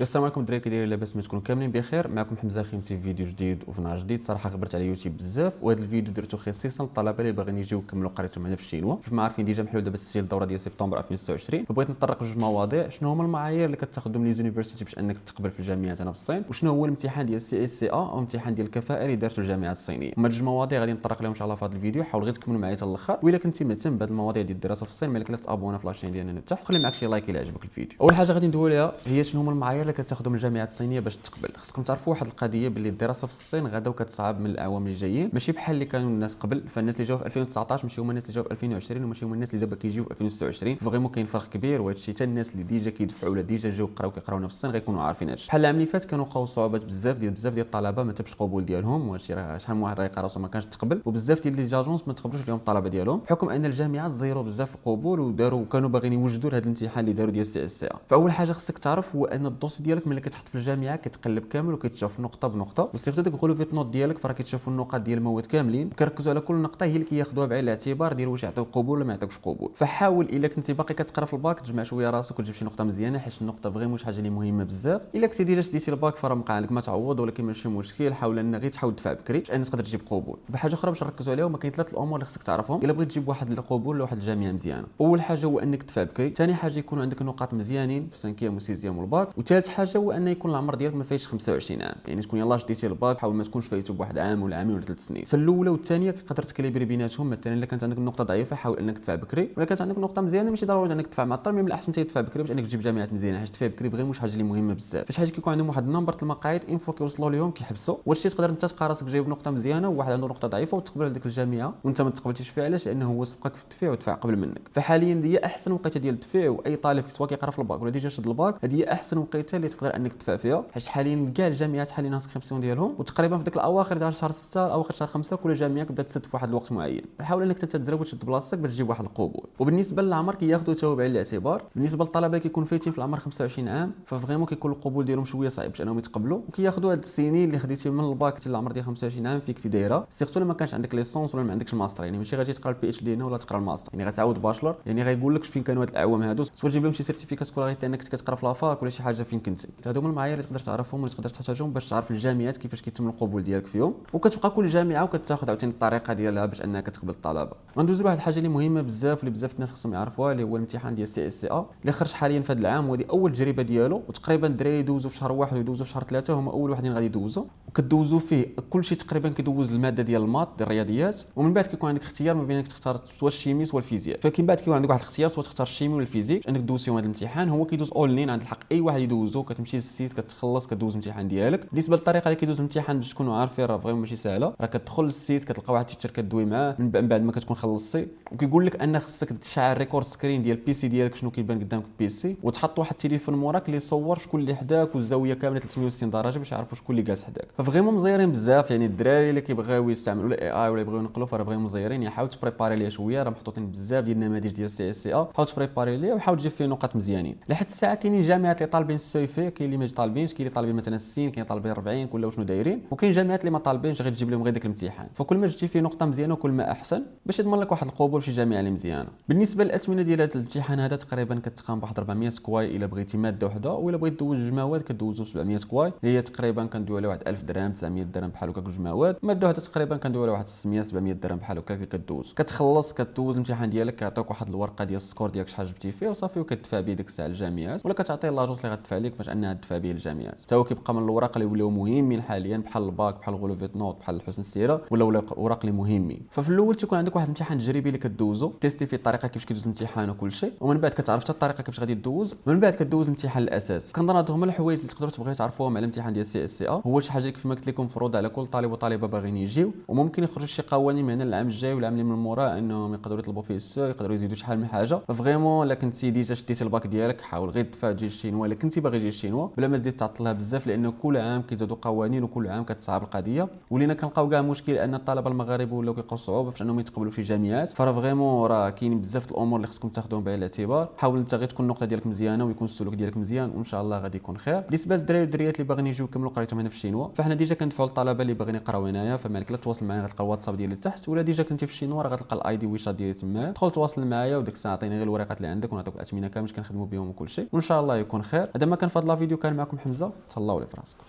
السلام عليكم الدراري، كي دايرين؟ لاباس؟ ما تكونوا كاملين بخير. معكم حمزه خيمتي في فيديو جديد وفي نهار جديد. صراحه غبرت على يوتيوب بزاف، وهذا الفيديو درتو خصيصا للطلبه اللي باغيين يجيو يكملوا قرايتهم هنا في الشينوا. كيف ما عارفين ديجا محلول دابا تسجيل الدوره ديال سبتمبر 2026، فبغيت نطرق لجوج مواضيع. شنو هما المعايير اللي كتاخذهم لي زونيفرسيتي باش انك تقبل في الجامعات هنا في الصين، وشنو هو الامتحان ديال سي اس سي او امتحان ديال الكفاءه اللي دارته الجامعات الصينيه. هما جوج مواضيع غادي نطرق لهم ان شاء الله في هذا الفيديو. حاول غير تكملوا معايا حتى الاخر، والا كنتي مهتم بهذه المواضيع ديال الدراسه في الصين مالك لا تابونا في لاشين ديالنا تحت، خلي معك شي لايك الا عجبك الفيديو. اول حاجه غادي ندوي عليها هي شنو هما المعايير اللي كتاخذهم الجامعات الصينيه باش تقبل. خصكم تعرفوا واحد القضيه، باللي الدراسه في الصين غدا وكتصعب من الاعوام اللي جايين، ماشي بحال اللي كانوا الناس قبل. فالناس اللي جاوا في 2019 ماشي هما الناس اللي جاوا في 2020، وماشي هما الناس اللي دابا كيجيو في 2026. فغيمون كاين فرق كبير، وهذا الشيء حتى الناس اللي ديجا كيدفعوا ولا ديجا جاو كيقراونا في الصين غيكونوا عارفين هادشي. بحال العام اللي فات كانوا وقعوا صعوبات بزاف ديال الطلبه ما تبش القبول ديالهم، وهذا الشيء راه شحال من واحد غيقرا راسو ما كانش تقبل، وبزاف ديال لي جاجونس ما تقبلوش لهم الطلبه ديالهم بحكم ان الجامعات زيروا بزاف القبول وداروا كانوا باغيين يوجدوا لهذا الامتحان اللي داروا ديال سي اس سي. فاول حاجه خصك تعرف هو ان الدوسي ديالك ملي كتحط في الجامعه كيتقلب كامل وكيتشاف نقطه بنقطه، وسيرتو ديك غولوفيت نوت ديالك فراه كيتشافوا النقاط ديال المواد كاملين، كيركزوا على كل نقطه هي اللي كياخذوها بعين الاعتبار ديال واش يعطيوك قبول ولا ما يعطيوكش قبول. فحاول الا كنتي باقي كتقرا في الباك تجمع شويه راسك وتجيب شي نقطه مزيانه، حيت النقطه فريمون شي حاجه اللي مهمه بزاف. الا كنتي ديجا شديتي الباك فراه بقى عندك ما تعوض، ولكن ماشي مشكل. حاول ان غير تحاول تدفع بكري باش انك تقدر تجيب قبول. بحاجه اخرى باش نركزوا عليها، هما كاين ثلاث الامور اللي خصك تعرفهم الا بغيت تجيب واحد القبول لواحد الجامعه مزيانه. اول حاجه هو انك تدفع بكري، ثاني حاجه يكون عندك نقاط مزيانين في سانكيام وسيزيام والباك، وثالث حاجه هو ان يكون العمر ديالك ما فايتش 25 عام. يعني تكون يلاه شديتي الباك حاول ما تكونش فايتو بواحد عام ولا عامين ولا 3 سنين. فالاولى والثانيه كتقدر تكاليبري بيناتهم. مثلا الا كانت عندك النقطه ضعيفه حاول انك تدفع بكري، ولا كانت عندك نقطه مزيانه ماشي ضروري انك تدفع معطل، من الاحسن تدفع بكري باش انك تجيب جامعات مزيانه، حيت تدفع بكري فريمون شي حاجه اللي مهمه بزاف. فاش حاجه كيكون عندهم واحد النمبر المقاعد انفو كيوصلوا لهم كيحبسوا، واش تقدر انت تلقى راسك جايب نقطه مزيانه وواحد عنده نقطه ضعيفه وتقبل هذيك الجامعه وانت ما تقبلتيش فيها. علاش؟ لانه هو سبقك في الدفع ودفع قبل منك. فحاليا هي احسن وقيته ديال الدفع، واي طالب سواء كيقرا في الباك ولا ديجا شد الباك هذه هي احسن وقيته اللي تقدر انك تدفع فيها، حيت حاليا كاع الجامعات حاليا انسكريبسيون ديالهم وتقريبا في ديك الاواخر ديال شهر 6 اواخر شهر 5 كل جامعه كبدات تسد في واحد الوقت معين. حاول انك تتزرب وتشد بلاصتك باش تجيب واحد القبول. وبالنسبه للعمر كياخذوا تو بعين الاعتبار. بالنسبه للطلبه اللي كيكونوا فايتين في العمر 25 عام ففريمون كيكون القبول ديالهم شويه صعيب باش انهم يتقبلوا، وكياخذوا هاد السنين اللي خديتي من الباك حتى العمر ديال 25 عام فيك دايره، سيرتو لما كانش عندك ليسونس ولا ما عندكش ماستر. يعني ماشي غادي تقرا البي اتش دي هنا ولا تقرا الماستر، يعني غتعاود باشلر، يعني غايقول لك فين كانوا هاد الاعوام هادو، سواء تجيب لهم شي سيرتيفيكات كولا غير انك كتقرا في لافاك ولا شي حاجه فين كنتي. هادو هما المعايير اللي تقدر تعرفهم واللي تقدر تحتاجهم باش تعرف الجامعات كيفاش كيتم القبول ديالك فيهم، وكتبقى كل جامعه وكتاخذ عاوتاني الطريقه ديالها باش انك تقبل الطلبه. غندوزو لواحد الحاجه اللي مهمه بزاف واللي بزاف الناس خصهم يعرفوها، اللي هو الامتحان ديال سي اس سي ا اللي خرج حاليا في هذا العام، وهذه اول تجربه ديالو. وتقريبا الدراري يدوزوا في شهر 1 ويدوزوا في شهر 3 هما اول وحدين غادي يدوزوا، وكدوزوا فيه كلشي تقريبا كيدوز الماده ديال المات ديال الرياضيات، ومن بعد كيكون عندك اختيار ما بين انك تختار سواء الشيمي سواء الفيزياء. فكاين بعد كيكون عندك واحد الاختيار سواء تختار الشيمي ولا الفيزيك باش انك دوز فيهم هذا الامتحان. هو كيدوز اونلاين عند الحق اي واحد يدوزو، كتمشي للسيت كتخلص كدوز الامتحان ديالك. بالنسبه للطريقه اللي كيدوز الامتحان باش تكونوا عارفين راه فريمون ماشي سهله، راه كتدخل للسيت كتلقى واحد التيتشر كدوي معاه من بعد ما كتكون خلصتي، وكيقول لك ان خصك تشعل ريكورد سكرين ديال البي سي ديالك شنو كيبان قدامك في البي سي، وتحط واحد التليفون موراك اللي يصور شكون اللي حداك والزاويه كامله 360 درجه باش يعرفوا شكون اللي جالس حداك. ففريمون مزيرين بزاف. يعني الدراري اللي كيبغيو يستعملوا الاي اي ولا يبغيو ينقلوا فراه فريمون مزيرين. يعني حاول تبريباري ليه شويه، راه محطوطين بزاف ديال النماذج ديال سي اس سي ا، حاول تبريباري ليه وحاول تجيب فيه نقاط مزيانين. لحد الساعه كاينين جامعات اللي طالبين السيفي، كاين اللي ما طالبينش، كاين اللي طالبين مثلا 60، كاين طالبين 40 كل شنو دايرين، وكاين جامعات اللي ما طالبينش غير تجيب لهم غير داك الامتحان. فكل ما جبتي فيه نقطه مزيانه وكل ما احسن باش يضمن لك واحد القبول في جامعه اللي مزيانه. بالنسبه للاثمنه ديال هذا الامتحان هذا تقريبا كتقام بواحد 400 كواي الا بغيتي ماده وحده، ولا بغيت دوز جوج مواد كدوزو 700 كواي اللي هي تقريبا كندوي على واحد 1000 درهم 900 درهم بحال هكا جوج مواد. ماده وحده تقريبا كندوي على واحد 600 700 درهم بحال هكا اللي كدوز. كتخلص كدوز الامتحان ديالك كيعطيوك واحد الورقه ديال السكور ديالك شحال جبتي فيه وصافي، وكتدفع به ديك الساعه الجامعات، ولا كتعطيه لاجونس اللي غتدفع لك باش انها تدفع به الجامعات. حتى هو كيبقى من الوراق اللي ولاو مهمين حاليا بحال الباك بحال غولوفيت نوت بحال حسن السيره ولا اوراق اللي مهمين. ففي الاول تيكون عندك واحد الامتحان تجريبي اللي كدوزو تيستي فيه الطريقه كيفاش كيدوز الامتحان وكل شيء، ومن بعد كتعرف حتى الطريقه كيفاش غادي دوز، ومن بعد كدوز الامتحان الاساسي. كنظن هادو هما الحوايج اللي تقدروا تبغيو تعرفوهم على الامتحان ديال سي اس سي ا. هو شي حاجه كيف ما قلت لكم مفروض على كل طالب وطالبه باغيين يجيو، وممكن يخرجوا شي قوانين من هنا العام الجاي ولا العام اللي من موراه انهم يقدروا يطلبوا فيه السو، يقدروا يزيدوا شحال من حاجه. فريمون الا كنتي ديجا شديتي الباك ديالك حاول غير تدفع تجي الشينوا الا كنتي باغي تجي الشينوا بلا ما تزيد تعطلها بزاف، لانه كل عام كيزادوا قوانين وكل عام كتصعب القضيه. ولينا كنلقاو كاع مشكل ان الطلبه المغاربه ولاو كيلقاو صعوبه باش انهم يتقبلوا في جامعات. فراه فريمون راه كاين بزاف الامور اللي خصكم تاخذوهم بعين الاعتبار. حاول انت غير تكون النقطه ديالك مزيانه ويكون السلوك ديالك مزيان، وان شاء الله غادي يكون خير. بالنسبه للدراري والدريات اللي باغيين يجيو يكملوا قرايتهم هنا في الشينوا، فاحنا ديجا كندفعوا الطلبه اللي باغيين يقراو هنايا. فمالك لا تواصل معايا غتلقى الواتساب ديالي تحت، ولا ديجا كنتي في الشينوا راه غتلقى الاي دي ويشات ديالي تما، دخل تواصل معايا وديك الساعه عطيني غير الورقات اللي عندك ونعطيك الاثمنه كامل باش كنخدموا بهم وكل شيء، وان شاء الله يكون خير. هذا ما كان في هذا الفيديو كان معكم حمزه، تهلاو لي في راسكم.